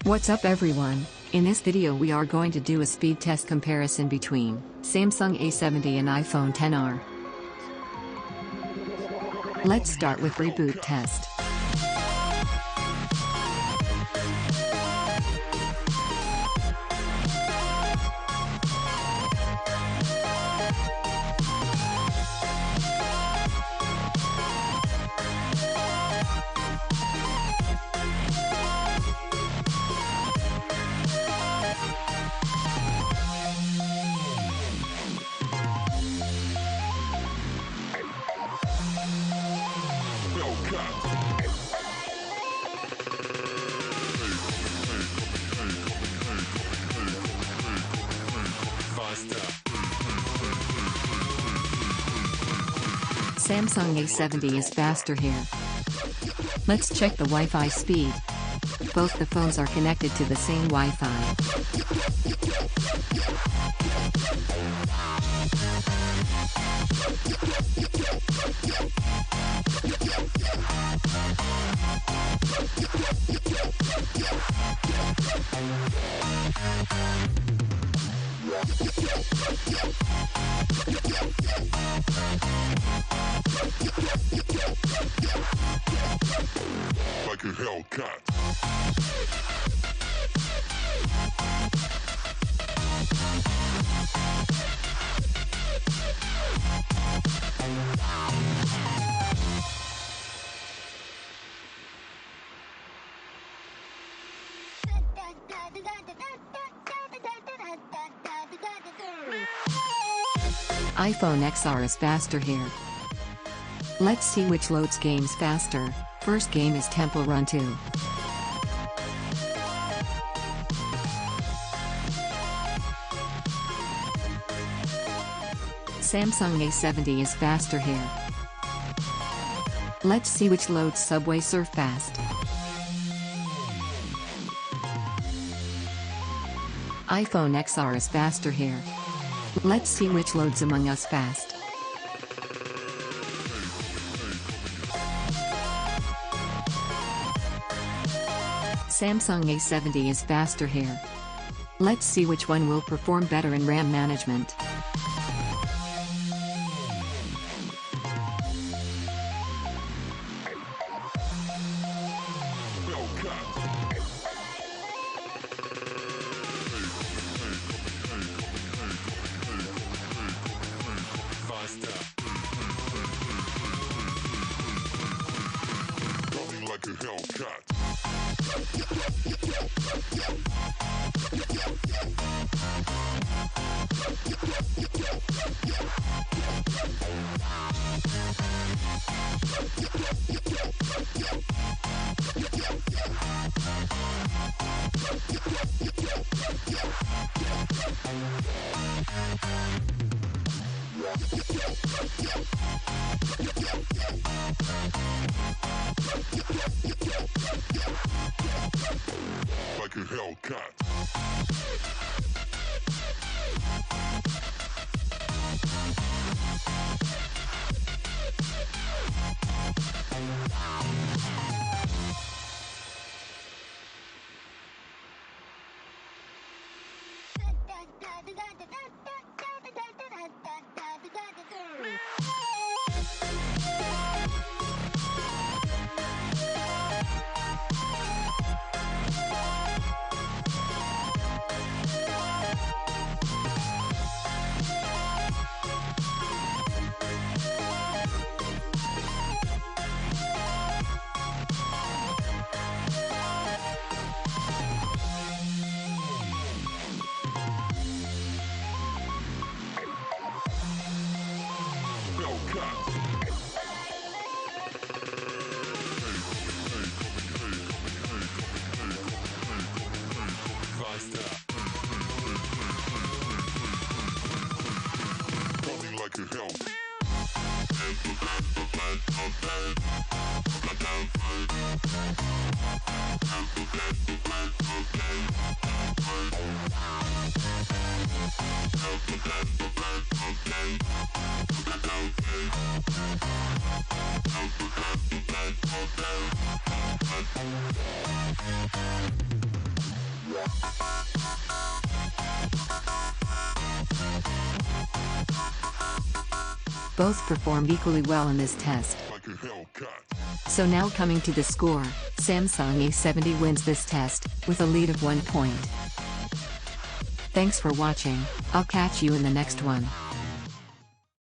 What's up everyone? In this video we are going to do a speed test comparison between Samsung A70 and iPhone XR. Let's start with reboot test. Samsung A70 is faster here. Let's check the Wi-Fi speed. Both the phones are connected to the same Wi-Fi. Like a Hellcat. iPhone XR is faster here. Let's see which loads games faster. First game is Temple Run 2. Samsung A70 is faster here. Let's see which loads Subway Surf fast. iPhone XR is faster here. Let's see which loads Among Us fast. Samsung A70 is faster here. Let's see which one will perform better in RAM management. Coming like a Hellcat. Like a Hellcat. Both performed equally well in this test. Like a Hellcat. So now coming to the score, Samsung A70 wins this test, with a lead of 1 point. Thanks for watching, I'll catch you in the next one.